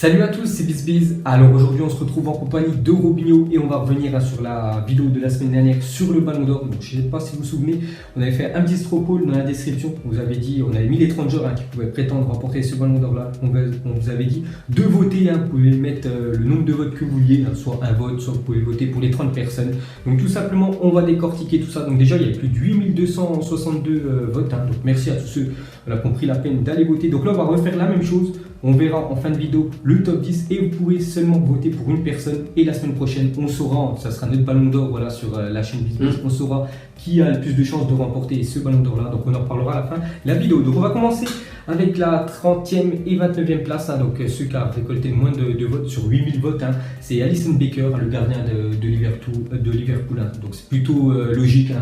Salut à tous, c'est BizBiz. Alors aujourd'hui, on se retrouve en compagnie de Robinho et on va revenir sur la vidéo de la semaine dernière sur le Ballon d'Or. Donc je ne sais pas si vous vous souvenez, on avait fait un petit straw poll dans la description. On vous avait dit, on avait mis les 30 joueurs qui pouvaient prétendre remporter ce Ballon d'Or là. On vous avait dit de voter. Vous pouvez mettre le nombre de votes que vous vouliez, soit un vote, soit vous pouvez voter pour les 30 personnes. Donc tout simplement, on va décortiquer tout ça. Donc déjà, il y a plus de 8262 votes. Donc merci à tous ceux qui ont pris la peine d'aller voter. Donc là, on va refaire la même chose. On verra en fin de vidéo le top 10 et vous pourrez seulement voter pour une personne. Et la semaine prochaine, on saura, ça sera notre Ballon d'Or sur la chaîne BizBiz, on saura qui a le plus de chances de remporter ce Ballon d'Or là. Donc on en reparlera à la fin de la vidéo. Donc on va commencer avec la 30e et 29e place. Donc ceux qui ont récolté moins de votes sur 8000 votes, c'est Alisson Becker, le gardien de Liverpool. Donc c'est plutôt logique,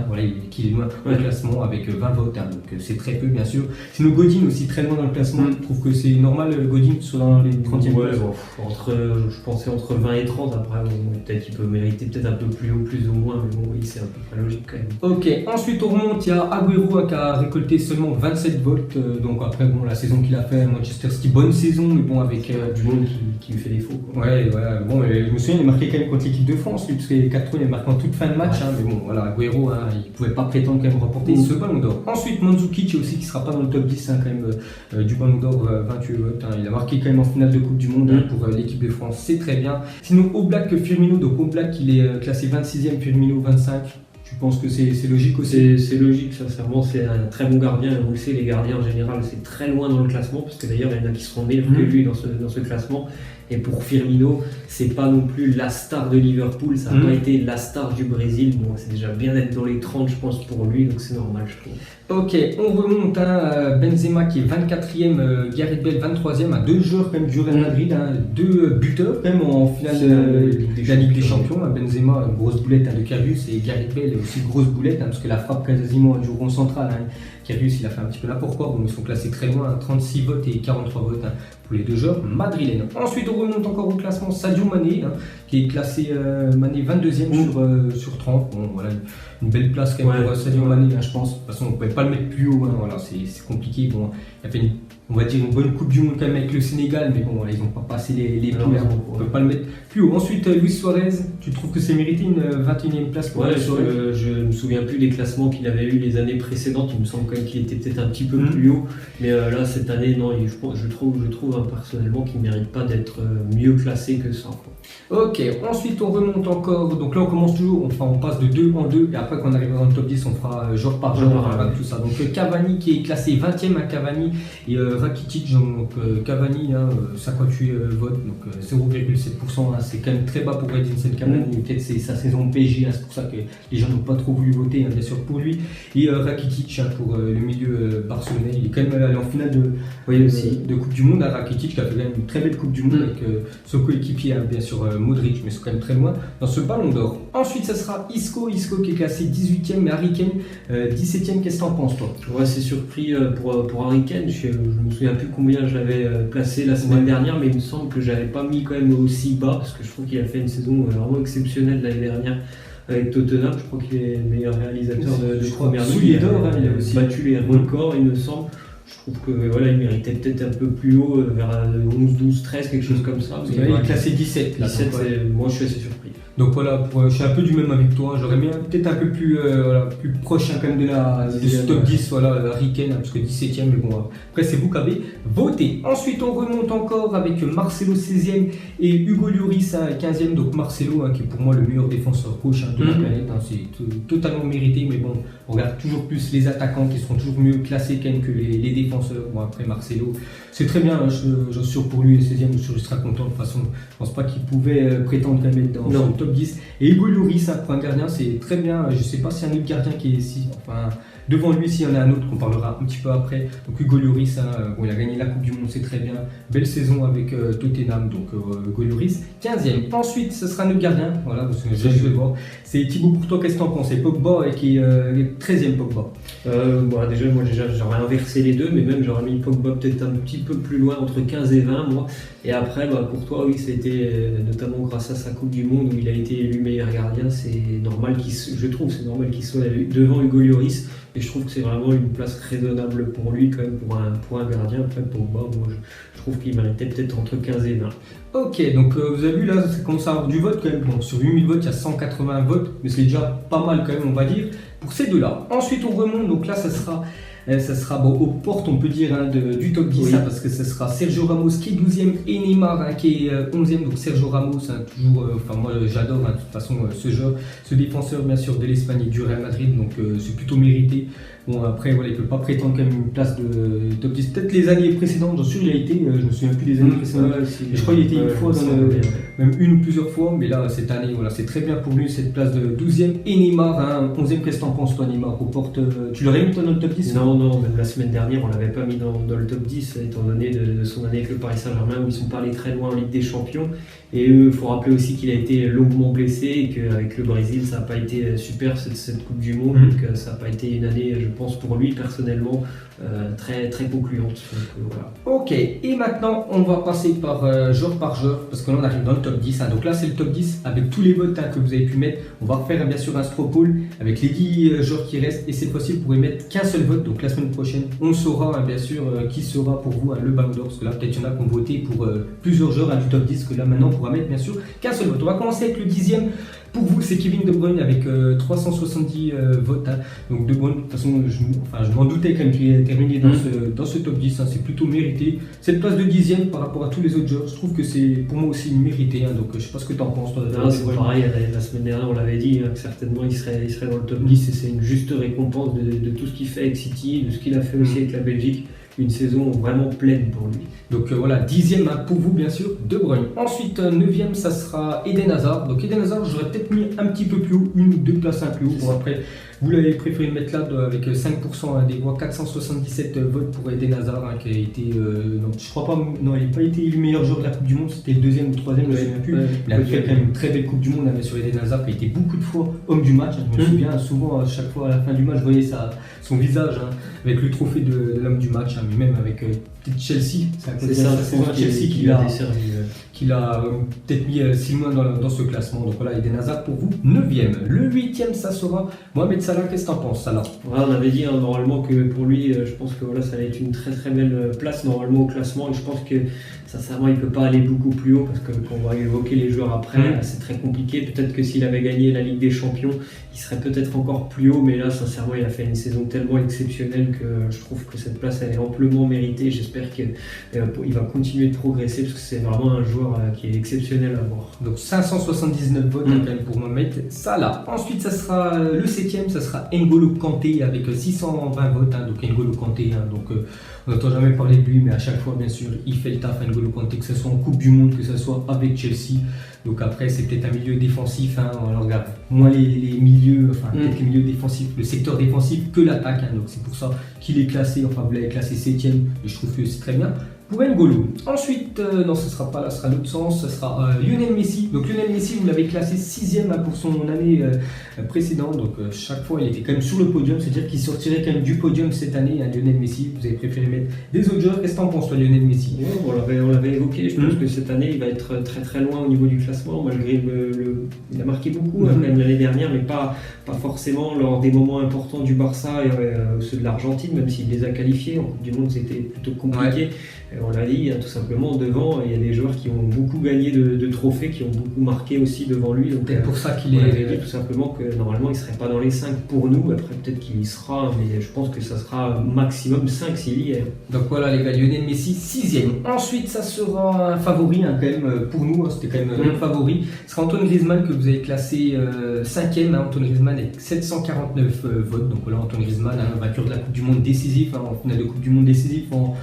qu'il est loin au classement avec 20 votes. Donc c'est très peu bien sûr. Sinon Godin aussi très loin dans le classement. Je trouve que c'est normal Godin soit dans les 30e. Ouais, je pensais entre 20 et 30. Après, peut-être qu'il peut mériter peut-être un peu plus haut, plus ou moins, mais bon, oui, c'est un peu pas logique quand même. Ok, ensuite on remonte, il y a Agüero qui a récolté seulement 27 votes. Donc après, la saison qu'il a fait à Manchester City, bonne saison, mais bon, avec du monde qui lui fait défaut. Ouais, voilà. Bon, je me souviens, il a marqué quand même contre l'équipe de France, lui, parce que les 4 il a marqué en toute fin de match. Mais bon, voilà, Agüero, il pouvait pas prétendre quand même remporter ce Ballon d'Or. Ensuite, Mandzukic aussi, qui sera pas dans le top 10 quand même du Ballon d'Or, 28 votes. Il a marqué quand même en finale de Coupe du Monde pour l'équipe de France, c'est très bien. Sinon, Oblak Firmino, donc Oblak, il est classé 26e, Firmino 25. Tu penses que c'est logique aussi? C'est logique, sincèrement, c'est un très bon gardien. On le sait, les gardiens en général, c'est très loin dans le classement, parce que d'ailleurs, il y en a qui seront meilleurs que lui dans ce classement. Et pour Firmino, c'est pas non plus la star de Liverpool, ça n'a pas été la star du Brésil. Bon, c'est déjà bien d'être dans les 30, je pense, pour lui, donc c'est normal, je trouve. Ok, on remonte à Benzema qui est 24e, Gareth Bale 23e, à 2 joueurs quand même du Real Madrid, 2 buteurs quand même en finale de la Ligue des Champions. Benzema, une grosse boulette de Karius, et Gareth Bale aussi une grosse boulette, parce que la frappe quasiment du rond central. Karius, il a fait un petit peu n'importe quoi. Ils sont classés très loin, 36 votes et 43 votes pour les 2 joueurs madrilènes. Ensuite, on remonte encore au classement, Sadio Mané, qui est classé Mané 22e sur 30. Bon, voilà, une belle place quand même pour Sadio Mané, je pense. De toute façon, on ne pouvait pas le mettre plus haut, voilà, c'est compliqué. Bon, il a fait on va dire une bonne Coupe du Monde quand même avec le Sénégal, mais bon, voilà, ils n'ont pas passé les pires, on ne peut pas le mettre plus haut. Ensuite, Luis Suarez, tu trouves que c'est mérité une 21e place pour Luis Suarez? Je ne me souviens plus des classements qu'il avait eu les années précédentes, il me semble quand même qu'il était peut-être un petit peu plus haut, mais là, cette année, non, je trouve personnellement qu'il ne mérite pas d'être mieux classé que ça. Ok, ensuite on remonte encore, donc là on commence toujours, on passe de 2 en 2, et après quand on arrivera dans le top 10, on fera genre par genre, tout ça. Donc Cavani qui est classé 20e à Cavani, et Rakitic, donc Cavani, 58 votes, donc 0,7%, c'est quand même très bas pour Edinson Cavani, peut-être c'est sa saison PSG, c'est pour ça que les gens n'ont pas trop voulu voter, bien sûr pour lui, et Rakitic pour le milieu barcelonais, il est quand même allé en finale de Coupe du Monde, Rakitic qui a fait quand même une très belle Coupe du Monde avec son coéquipier, bien sûr Modric, mais c'est quand même très loin dans ce Ballon d'Or. Ensuite, ça sera Isco qui est classé 18e, mais Harry Kane 17e. Qu'est-ce que t'en penses, toi? Ouais, c'est surpris pour Harry Kane. Je me souviens plus combien je l'avais placé la semaine dernière, mais il me semble que j'avais pas mis quand même aussi bas, parce que je trouve qu'il a fait une saison vraiment exceptionnelle l'année dernière avec Tottenham. Je crois qu'il est le meilleur réalisateur de première ligue. Il a aussi battu les records, il me semble. Je trouve que voilà, il méritait peut-être un peu plus haut, vers 11, 12, 13, quelque chose comme ça. Il est classé 17. 17, moi je suis assez surpris. Donc voilà, je suis un peu du même avis que toi. J'aurais bien peut-être un peu plus proche quand même de ce top 10, Harry Kane, parce que 17e, mais bon, après c'est vous qui avez voté. Ensuite, on remonte encore avec Marcelo 16e et Hugo Lloris 15e. Donc Marcelo, qui est pour moi le meilleur défenseur gauche de la planète, c'est totalement mérité, mais bon, on regarde toujours plus les attaquants qui seront toujours mieux classés quand même que les défenseurs. Bon, après Marcelo, c'est très bien, j'en suis sûr pour lui, 16e, je serai content. De toute façon, je pense pas qu'il pouvait prétendre quand même être dans le top 10. Et Hugo Lloris pour un gardien, c'est très bien. Je sais pas s'il y a un autre gardien qui est ici, devant lui, s'il y en a un autre qu'on parlera un petit peu après. Donc Hugo Lloris, il a gagné la Coupe du Monde, c'est très bien. Belle saison avec Tottenham, donc Hugo Lloris 15e. Ensuite, ce sera notre gardien, voilà, parce que je vais voir. C'est Thibaut, pour toi, qu'est-ce que tu en penses? C'est Pogba qui est 13e Pogba. Déjà, j'aurais inversé les deux, mais même j'aurais mis Pogba peut-être un petit peu plus loin, entre 15 et 20, moi. Et après, Courtois, oui, c'était notamment grâce à sa Coupe du Monde où il a été élu meilleur gardien. C'est normal je trouve, c'est normal qu'il soit devant Hugo Lloris. Et je trouve que c'est vraiment une place raisonnable pour lui, quand même, pour un gardien. Après, Pogba, moi, je trouve qu'il méritait peut-être entre 15 et 20. Ok, donc vous avez vu là, ça commence à avoir du vote quand même. Bon, sur 8000 votes, il y a 180 votes, mais c'est déjà pas mal quand même, on va dire, pour ces deux-là. Ensuite, on remonte, donc là, ça sera aux portes, on peut dire, du top 10, oui. Parce que ça sera Sergio Ramos qui est 12e et Neymar qui est 11e. Donc Sergio Ramos, toujours, moi j'adore de toute façon ce défenseur bien sûr de l'Espagne et du Real Madrid, donc c'est plutôt mérité. Bon, après, voilà, il ne peut pas prétendre quand même une place de top 10. Peut-être les années précédentes, bien sûr, il a été, je me souviens plus des années précédentes. Je crois qu'il était une fois, même une ou plusieurs fois, mais là, cette année, voilà, c'est très bien pour lui, cette place de 12e. Et Neymar, 11e, qu'est-ce que t'en penses, toi, Neymar, aux portes, tu l'aurais mis, toi, dans le top 10? Non, même la semaine dernière, on ne l'avait pas mis dans le top 10, étant donné de son année avec le Paris Saint-Germain, où ils sont pas allés très loin en Ligue des Champions. Et il faut rappeler aussi qu'il a été longuement blessé et qu'avec le Brésil, ça n'a pas été super cette Coupe du Monde. Donc ça n'a pas été une année, je pense, pour lui personnellement, très, très concluante. Donc, voilà. Ok, et maintenant, on va passer joueur par joueur, parce que là, on arrive dans le top 10. Donc là, c'est le top 10 avec tous les votes que vous avez pu mettre. On va refaire bien sûr un straw poll avec les 10 joueurs qui restent. Et cette fois-ci, vous pourrez mettre qu'un seul vote. Donc la semaine prochaine, on saura bien sûr qui sera pour vous le Ballon d'Or. Parce que là, peut-être il y en a qui ont voté pour plusieurs joueurs du top 10. Que là, maintenant, on pourra mettre bien sûr qu'un seul vote. On va commencer avec le 10e. Pour vous, c'est Kevin De Bruyne avec 370 votes. Donc De Bruyne, de toute façon, je m'en doutais quand même qu'il ait terminé dans ce top 10. C'est plutôt mérité. Cette place de 10e par rapport à tous les autres joueurs, je trouve que c'est pour moi aussi mérité. Donc je sais pas ce que tu en penses, toi. C'est pareil, la semaine dernière, on l'avait dit, que certainement il serait dans le top 10 et c'est une juste récompense de tout ce qu'il fait avec City, de ce qu'il a fait aussi avec la Belgique. Une saison vraiment pleine pour lui. Donc voilà, 10e pour vous bien sûr, De Bruyne. Ensuite, 9e, ça sera Eden Hazard. Donc Eden Hazard, j'aurais peut-être mis un petit peu plus haut, une ou deux places plus haut. Bon après, vous l'avez préféré mettre là avec 5% des voix, 477 votes pour Eden Hazard, qui a été, non, je crois pas, non, il n'a pas été élu meilleur joueur de la Coupe du Monde, c'était le deuxième ou le troisième, je ne me souviens plus. Il a fait quand même une très belle Coupe du Monde sur Eden Hazard, qui a été beaucoup de fois homme du match. Je me souviens souvent, à chaque fois à la fin du match, je voyais son visage avec le trophée de l'homme du match, mais même avec peut-être Chelsea, c'est ça, Chelsea qui l'a peut-être mis si loin dans ce classement. Donc voilà, Eden Hazard pour vous, 9e. Le 8e, ça sera Mohamed Salah. Qu'est-ce que tu en penses, Salah? Voilà, on avait dit normalement que pour lui, je pense que voilà, ça allait être une très très belle place normalement au classement. Et je pense que sincèrement, il ne peut pas aller beaucoup plus haut parce que quand on va évoquer les joueurs après, c'est très compliqué. Peut-être que s'il avait gagné la Ligue des Champions, il serait peut-être encore plus haut. Mais là, sincèrement, il a fait une saison tellement exceptionnelle que je trouve que cette place, elle est amplement méritée. J'espère qu'il va continuer de progresser parce que c'est vraiment un joueur qui est exceptionnel à voir. Donc 579 votes quand même pour Mohamed Salah. Ensuite, ça sera le 7e, ça sera N'Golo Kanté avec 620 votes. Donc N'Golo Kanté, on n'entend jamais parler de lui, mais à chaque fois, bien sûr, il fait le taf, N'Golo Kanté, que ce soit en Coupe du Monde, que ce soit avec Chelsea. Donc après, c'est peut-être un milieu défensif. On regarde moins les milieux, peut-être les milieux défensifs, le secteur défensif que l'attaque. Donc c'est pour ça qu'il est classé, vous l'avez classé 7e, et je trouve que c'est très bien. Pour N'Golo. Ensuite, non, ce ne sera pas là, ce sera l'autre sens, ce sera Lionel Messi. Donc Lionel Messi, vous l'avez classé 6e pour son année précédente. Donc chaque fois, il était quand même sur le podium. C'est-à-dire qu'il sortirait quand même du podium cette année, Lionel Messi. Vous avez préféré mettre des autres joueurs. Qu'est-ce que tu en penses, toi, Lionel Messi? On l'avait évoqué. Je pense que cette année, il va être très très loin au niveau du classement. Malgré il a marqué beaucoup, même l'année dernière, mais pas forcément lors des moments importants du Barça et ceux de l'Argentine, même s'il les a qualifiés. En Coupe du Monde, c'était plutôt compliqué. On l'a dit, tout simplement, devant, il y a des joueurs qui ont beaucoup gagné de trophées, qui ont beaucoup marqué aussi devant lui. Donc, c'est pour ça qu'il est. On avait dit tout simplement que normalement, il ne serait pas dans les 5 pour nous. Après, peut-être qu'il y sera, mais je pense que ça sera maximum 5 s'il y est. Donc voilà, les gars, Lionel Messi, 6e. Ensuite, ça sera un favori, quand même, pour nous. C'était quand même un favori. Ce sera Antoine Griezmann, que vous avez classé 5e. Antoine Griezmann avec 749 votes. Donc voilà, Antoine Griezmann, vainqueur de la Coupe du Monde décisif, en finale de Coupe du Monde décisif. En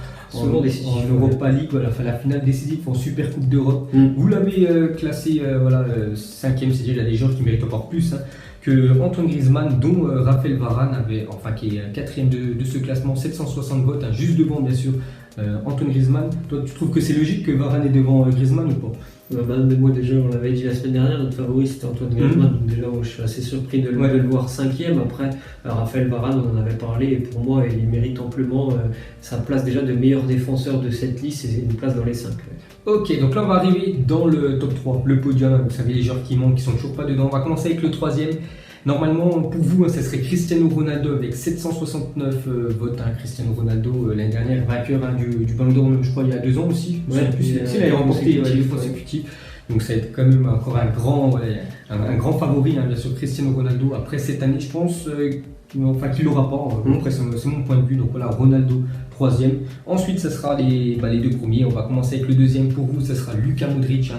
Europa League, la finale décisive en Super Coupe d'Europe. Vous l'avez classé 5e, c'est-à-dire qu'il y a des joueurs qui méritent encore plus que Antoine Griezmann, dont Raphaël Varane qui est 4e de ce classement, 760 votes, juste devant bien sûr Antoine Griezmann. Toi, tu trouves que c'est logique que Varane est devant Griezmann ou pas? Moi déjà, on l'avait dit la semaine dernière, notre favori c'était Antoine Griezmann, donc déjà moi, je suis assez surpris de le voir cinquième. Après, Raphaël Varane, on en avait parlé, et pour moi il mérite amplement sa place déjà de meilleur défenseur de cette liste, et une place dans les 5. Ok, donc là on va arriver dans le top 3, le podium, vous savez les joueurs qui manquent, qui sont toujours pas dedans. On va commencer avec le troisième. Normalement, pour vous, ça serait Cristiano Ronaldo avec 769 votes. Cristiano Ronaldo, l'année dernière, vainqueur du Ballon d'Or, je crois, il y a 2 ans aussi. Il a remporté 2 fois consécutifs. Donc ça va être quand même encore un grand favori, bien sûr, Cristiano Ronaldo. Après cette année, je pense qu'il l'aura pas. Après, c'est mon point de vue. Donc voilà, Ronaldo, troisième. Ensuite, ce sera les 2 premiers. On va commencer avec le deuxième. Pour vous, ce sera Luka Modric.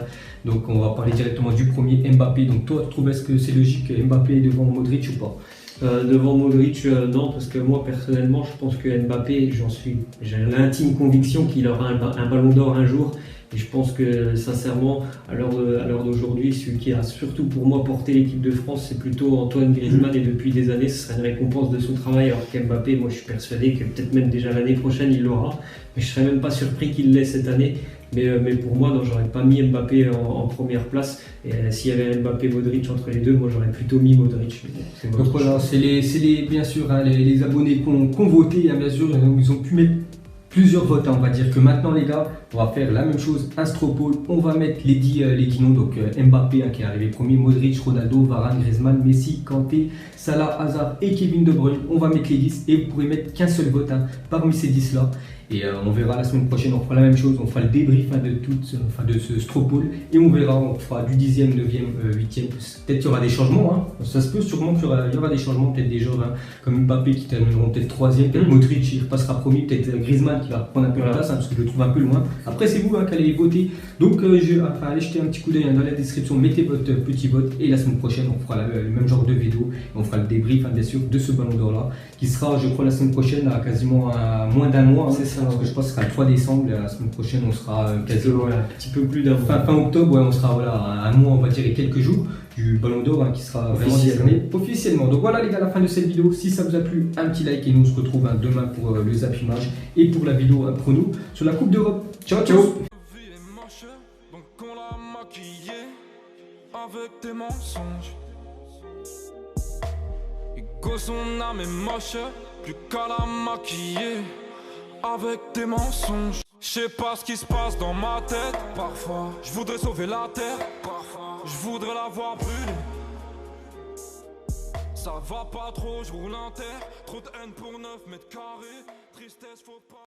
Donc on va parler directement du premier, Mbappé. Donc toi, tu trouves, est-ce que c'est logique Mbappé devant Modric ou pas? Devant Modric, non, parce que moi personnellement, je pense que Mbappé, j'ai l'intime conviction qu'il aura un ballon d'or un jour. Et je pense que sincèrement, à l'heure d'aujourd'hui, celui qui a surtout pour moi porté l'équipe de France, c'est plutôt Antoine Griezmann. Et depuis des années, ce serait une récompense de son travail. Alors qu'Mbappé, moi je suis persuadé que peut-être même déjà l'année prochaine, il l'aura. Mais je ne serais même pas surpris qu'il l'ait cette année. Mais pour moi, non, j'aurais pas mis Mbappé en première place. Et s'il y avait Mbappé Modric entre les deux, moi j'aurais plutôt mis Modric. Donc voilà, c'est bien sûr les abonnés qui ont voté, bien sûr, ils ont pu mettre plusieurs votes. On va dire que maintenant les gars, on va faire la même chose, un straw poll. On va mettre les 10 noms, donc Mbappé qui est arrivé premier, Modric, Ronaldo, Varane, Griezmann, Messi, Kanté, Salah, Hazard et Kevin De Bruyne. On va mettre les 10 et vous pourrez mettre qu'un seul vote parmi ces 10 là. Et on verra la semaine prochaine, on fera la même chose, on fera le débrief de ce straw poll et on verra, on fera du 10e, 9e, 8e. Peut-être qu'il y aura des changements, ça se peut sûrement qu'il y aura des changements, peut-être des joueurs comme Mbappé qui termineront peut-être 3e, peut-être Modric il repassera premier, peut-être Griezmann qui va prendre un peu de place parce que je le trouve un peu loin. Après c'est vous qui allez voter, donc allez jeter un petit coup d'œil dans la description, mettez votre petit vote et la semaine prochaine on fera le même genre de vidéo et on fera le débrief bien sûr de ce ballon d'or là qui sera je crois la semaine prochaine à quasiment à moins d'un mois. Parce que je pense que ce sera le 3 décembre, la semaine prochaine on sera quasiment un petit peu plus d'un mois. Fin octobre, on sera un mois on va dire et quelques jours du Ballon d'Or qui sera vraiment décerné officiellement. Donc voilà les gars, à la fin de cette vidéo, si ça vous a plu, un petit like et nous on se retrouve demain pour le zappimage et pour la vidéo prono sur la Coupe d'Europe. Ciao ciao. Donc on l'a maquillé avec des mensonges. Et son âme est moche, plus qu'à la maquiller avec des mensonges. Je sais pas ce qui se passe dans ma tête. Parfois, je voudrais sauver la terre. Parfois, je voudrais la voir brûler. Ça va pas trop, je roule un terre. Trop de haine pour 9 mètres carrés. Tristesse, faut pas.